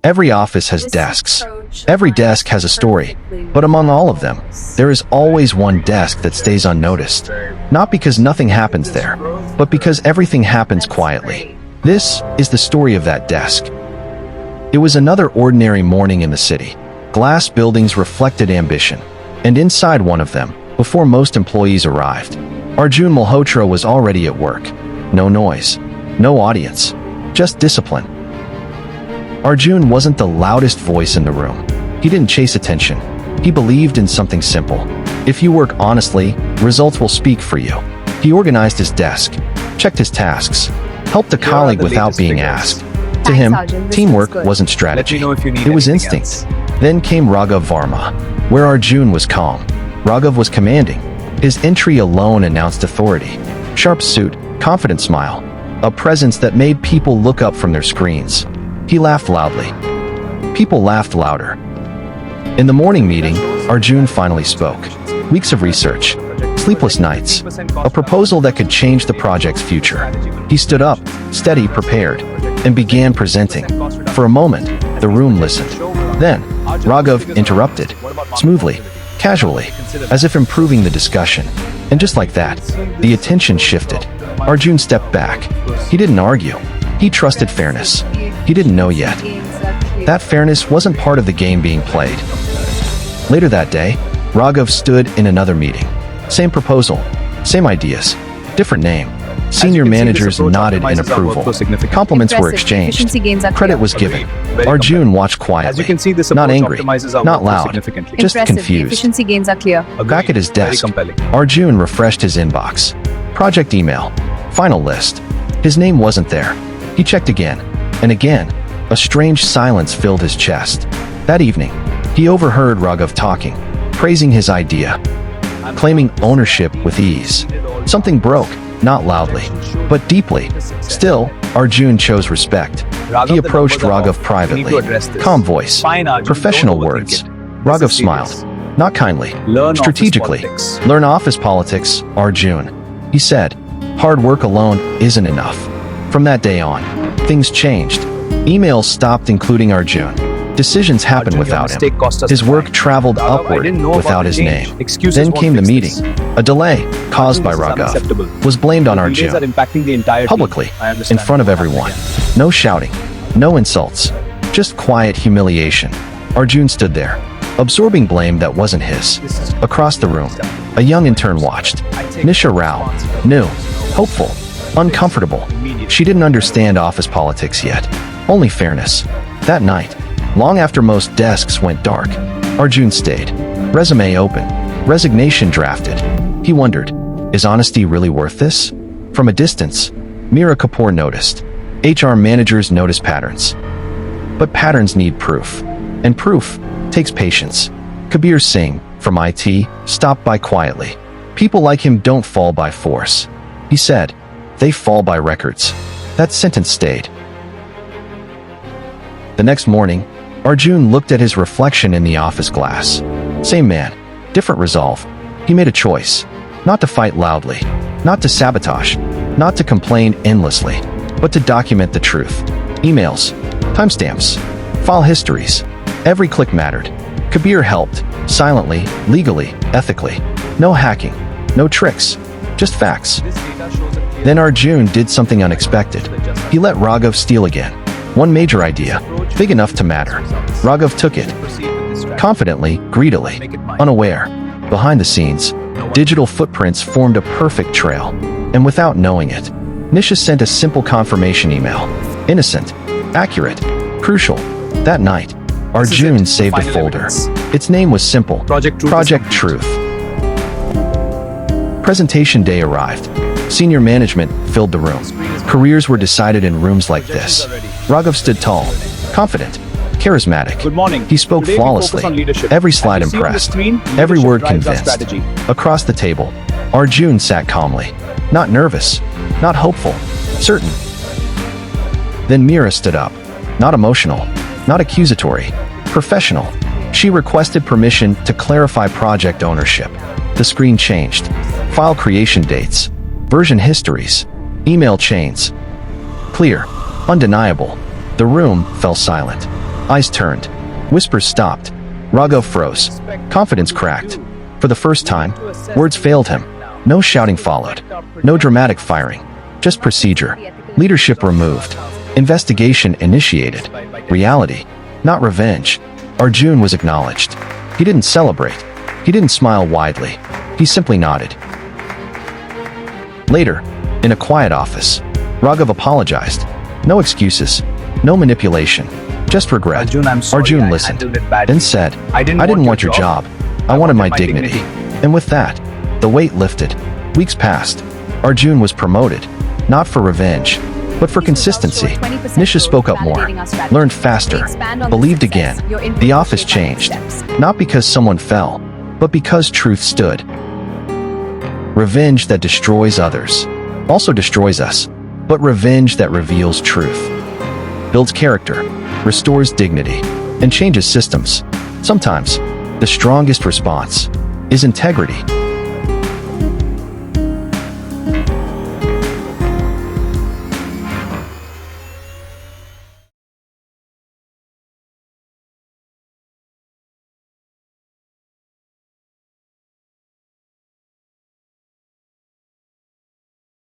Every office has desks. Every desk has a story. But among all of them, there is always one desk that stays unnoticed. Not because nothing happens there, but because everything happens quietly. This is the story of that desk. It was another ordinary morning in the city. Glass buildings reflected ambition. And inside one of them, before most employees arrived, Arjun Malhotra was already at work. No noise. No audience. Just discipline. Arjun wasn't the loudest voice in the room. He didn't chase attention. He believed in something simple. If you work honestly, results will speak for you. He organized his desk, checked his tasks, helped a colleague without being asked. To him, teamwork wasn't strategy. It was instinct. Then came Raghav Varma, where Arjun was calm. Raghav was commanding. His entry alone announced authority. Sharp suit, confident smile, a presence that made people look up from their screens. He laughed loudly. People laughed louder. In the morning meeting, Arjun finally spoke. Weeks of research, sleepless nights, a proposal that could change the project's future. He stood up, steady, prepared, and began presenting. For a moment, the room listened. Then, Raghav interrupted, smoothly, casually, as if improving the discussion. And just like that, the attention shifted. Arjun stepped back. He didn't argue. He trusted fairness. He didn't know yet. That fairness wasn't part of the game being played. Later that day, Raghav stood in another meeting. Same proposal, same ideas, different name. Senior managers nodded in approval. Compliments were exchanged. Credit was given. Arjun watched quietly, not angry, not loud, just confused. Back at his desk, Arjun refreshed his inbox. Project email, final list. His name wasn't there. He checked again, and again. A strange silence filled his chest. That evening, he overheard Raghav talking, praising his idea, claiming ownership with ease. Something broke, not loudly, but deeply. Still, Arjun chose respect. He approached Raghav privately. Calm voice, professional words. Raghav smiled, not kindly, strategically. Learn office politics, Arjun. He said, hard work alone isn't enough. From that day on, things changed. Emails stopped including Arjun. Decisions happened without him. His work traveled upward without his name. Then came the meeting. A delay, caused by Raghav, was blamed on Arjun. Publicly, in front of everyone. No shouting, no insults, just quiet humiliation. Arjun stood there, absorbing blame that wasn't his. Across the room, a young intern watched. Nisha Rao, new, hopeful, uncomfortable. She didn't understand office politics yet. Only fairness. That night, long after most desks went dark, Arjun stayed. Resume open. Resignation drafted. He wondered, is honesty really worth this? From a distance, Meera Kapoor noticed. HR managers notice patterns. But patterns need proof. And proof takes patience. Kabir Singh, from IT, stopped by quietly. People like him don't fall by force. He said, they fall by records. That sentence stayed. The next morning, Arjun looked at his reflection in the office glass. Same man, different resolve. He made a choice. Not to fight loudly, not to sabotage, not to complain endlessly, but to document the truth. Emails, timestamps, file histories. Every click mattered. Kabir helped, silently, legally, ethically. No hacking, no tricks, just facts. Then Arjun did something unexpected. He let Raghav steal again. One major idea, big enough to matter. Raghav took it. Confidently, greedily, unaware. Behind the scenes, digital footprints formed a perfect trail. And without knowing it, Nisha sent a simple confirmation email. Innocent, accurate, crucial. That night, Arjun saved a folder. Its name was simple, Project Truth. Presentation day arrived. Senior management filled the room. Careers were decided in rooms like this. Raghav stood tall, confident, charismatic. Good morning. He spoke Today we flawlessly. focus on leadership. Every slide As you see on the impressed. screen, Every leadership word drives our convinced. strategy. Across the table, Arjun sat calmly, not nervous, not hopeful, certain. Then Meera stood up, not emotional, not accusatory, professional. She requested permission to clarify project ownership. The screen changed. File creation dates, version histories, email chains. Clear, undeniable. The room fell silent. Eyes turned. Whispers stopped. Raghav froze. Confidence cracked. For the first time, words failed him. No shouting followed. No dramatic firing. Just procedure. Leadership removed. Investigation initiated. Reality, not revenge. Arjun was acknowledged. He didn't celebrate. He didn't smile widely. He simply nodded. Later, in a quiet office, Raghav apologized. No excuses. No manipulation. Just regret. Arjun, I'm sorry. Arjun listened, I handled it badly. then said, I didn't want your job. I wanted my dignity. And with that, the weight lifted. Weeks passed. Arjun was promoted. Not for revenge, but for consistency. Nisha spoke up more, learned faster, believed again. The office changed. Not because someone fell, but because truth stood. Revenge that destroys others also destroys us, but revenge that reveals truth builds character, restores dignity, and changes systems. Sometimes, the strongest response is integrity.